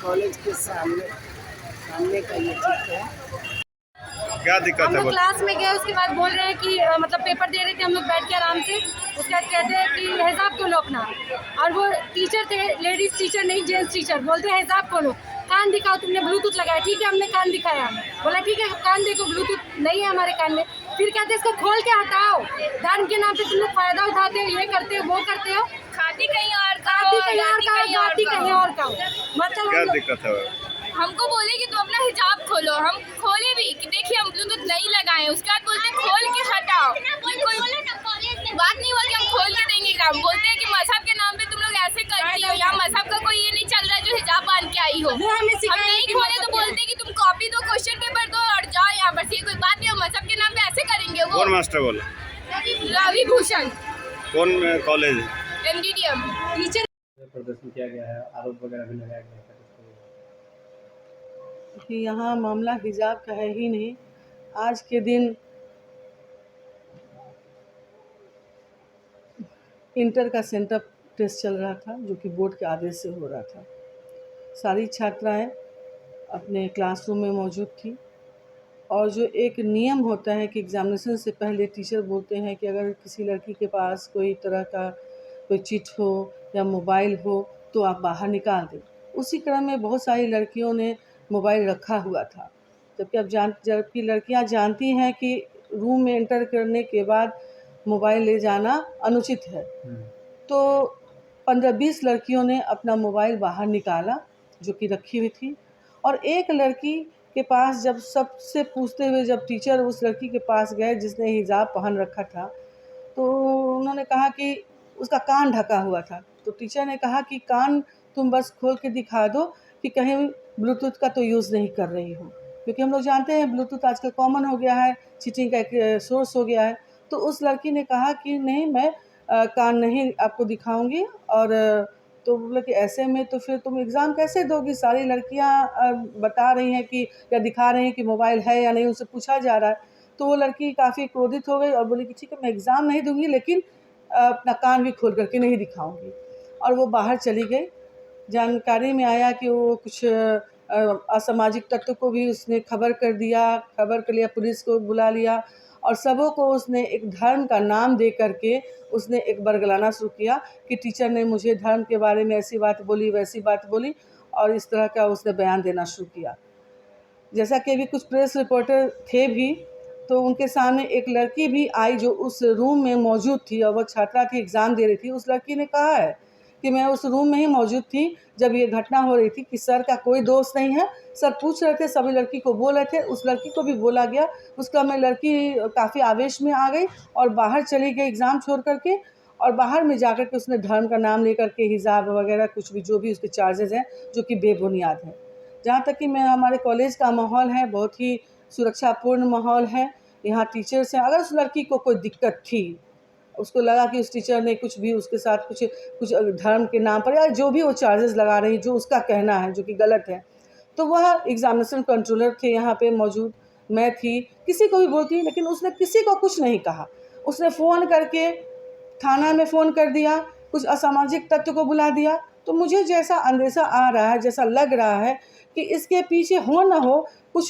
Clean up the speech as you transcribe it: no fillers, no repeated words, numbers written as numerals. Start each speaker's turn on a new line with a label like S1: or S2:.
S1: College के सामने सामने का ये चित्र है।
S2: क्या दिक्कत
S3: हम
S2: है?
S3: लोग क्लास में गए, उसके बाद बोल रहे हैं कि मतलब पेपर दे रहे थे हम लोग बैठ के आराम से। उसके बाद कहते हैं कि हिसाब खोलो अपना, और वो टीचर थे, लेडीज टीचर नहीं जेंट्स टीचर, बोलते हैं हिसाब खोलो, कान दिखाओ, तुमने ब्लूटूथ लगाया। ठीक है, हमने कान दिखाया, बोला ठीक है कान देखो, ब्लूटूथ नहीं है हमारे कान में। फिर कहते इसको खोल के हटाओ, धर्म के नाम पे तुम लोग फायदा उठाते हो, ये करते हो वो करते हो,
S4: खाती कहीं और का
S3: खाती कहीं और का, जाती कहीं और का। मतलब
S2: क्या
S3: हम लोग
S2: दिक्कत है?
S4: हमको बोले कि तुम अपना हिजाब खोलो, हम खोले भी कि देखिए हम ब्लूटूथ नहीं लगाए। उसके बाद बोलते खोल के हटाओ। ये कोई बात नहीं हुआ कि हम खोल के देंगे काम। बोलते हैं कि मजहब के नाम पे तुम लोग ऐसे करती हो, यहाँ मजहब का कोई ये नहीं चल रहा है जो हिजाब बांध के आई हो। हम नहीं खोले तो बोलते कि तुम कॉपी दो, क्वेश्चन पेपर दो और जाओ यहाँ पर। ये कोई बात नहीं, हम मजहब के नाम पे ऐसे करेंगे। वो
S2: कौन मास्टर बोला?
S4: रवि भूषण,
S2: कौन कॉलेज?
S4: MDDM teacher.
S5: प्रदर्शन किया गया है, आरोप वगैरह भी लगाया गया है
S6: कि यहाँ मामला हिजाब का है ही नहीं। आज के दिन इंटर का सेंटर टेस्ट चल रहा था, जो कि बोर्ड के आदेश से हो रहा था। सारी छात्राएं अपने क्लासरूम में मौजूद थी, और जो एक नियम होता है कि एग्जामिनेशन से पहले टीचर बोलते हैं कि अगर किसी लड़की के पास कोई तरह का कोई चिट हो या मोबाइल हो तो आप बाहर निकाल दें। उसी क्रम में बहुत सारी लड़कियों ने मोबाइल रखा हुआ था, जबकि लड़कियां जानती हैं कि रूम में एंटर करने के बाद मोबाइल ले जाना अनुचित है। तो 15-20 लड़कियों ने अपना मोबाइल बाहर निकाला जो कि रखी हुई थी, और एक लड़की के पास जब सबसे पूछते हुए जब टीचर उस लड़की के पास गए जिसने हिजाब पहन रखा था, तो उन्होंने कहा कि उसका कान ढका हुआ था। तो टीचर ने कहा कि कान तुम बस खोल के दिखा दो कि कहीं ब्लूटूथ का तो यूज़ नहीं कर रही हो, क्योंकि हम लोग जानते हैं ब्लूटूथ आजकल कॉमन हो गया है, चीटिंग का एक सोर्स हो गया है। तो उस लड़की ने कहा कि नहीं, मैं कान नहीं आपको दिखाऊंगी। और तो बोला कि ऐसे में तो फिर तुम एग्ज़ाम कैसे दोगी? सारी लड़कियां बता रही हैं कि या दिखा रही हैं कि मोबाइल है या नहीं, उनसे पूछा जा रहा है। तो वो लड़की काफ़ी क्रोधित हो गई और बोली कि ठीक है, मैं एग्ज़ाम नहीं दूंगी, लेकिन अपना कान भी खोल करके नहीं दिखाऊंगी। और वो बाहर चली गई। जानकारी में आया कि वो कुछ असामाजिक तत्व को भी उसने खबर कर लिया, पुलिस को बुला लिया, और सबों को उसने एक धर्म का नाम दे करके उसने एक बरगलाना शुरू किया कि टीचर ने मुझे धर्म के बारे में ऐसी बात बोली, वैसी बात बोली, और इस तरह का उसने बयान देना शुरू किया। जैसा कि अभी कुछ प्रेस रिपोर्टर थे भी, तो उनके सामने एक लड़की भी आई जो उस रूम में मौजूद थी, और वह छात्रा थी, एग्ज़ाम दे रही थी। उस लड़की ने कहा है कि मैं उस रूम में ही मौजूद थी जब ये घटना हो रही थी, कि सर का कोई दोष नहीं है। सर पूछ रहे थे, सभी लड़की को बोल रहे थे, उस लड़की को भी बोला गया। उस क्रम में लड़की काफ़ी आवेश में आ गई और बाहर चली गई एग्ज़ाम छोड़ करके, और बाहर में जाकर के उसने धर्म का नाम लेकर के हिजाब वगैरह कुछ भी जो भी उसके चार्जेज़ हैं, जो कि बेबुनियाद हैं। जहाँ तक कि मैं हमारे कॉलेज का माहौल है, बहुत ही सुरक्षापूर्ण माहौल है। यहाँ टीचर्स हैं, अगर उस लड़की को कोई दिक्कत थी, उसको लगा कि उस टीचर ने कुछ भी उसके साथ कुछ धर्म के नाम पर या जो भी वो चार्जेस लगा रही, जो उसका कहना है जो कि गलत है, तो वह एग्जामिनेशन कंट्रोलर थे यहाँ पे मौजूद, मैं थी, किसी को भी बोलती, लेकिन उसने किसी को कुछ नहीं कहा। उसने फ़ोन करके थाना में फ़ोन कर दिया, कुछ असामाजिक तत्व को बुला दिया। तो मुझे जैसा अंदेशा आ रहा है, जैसा लग रहा है कि इसके पीछे हो न हो कुछ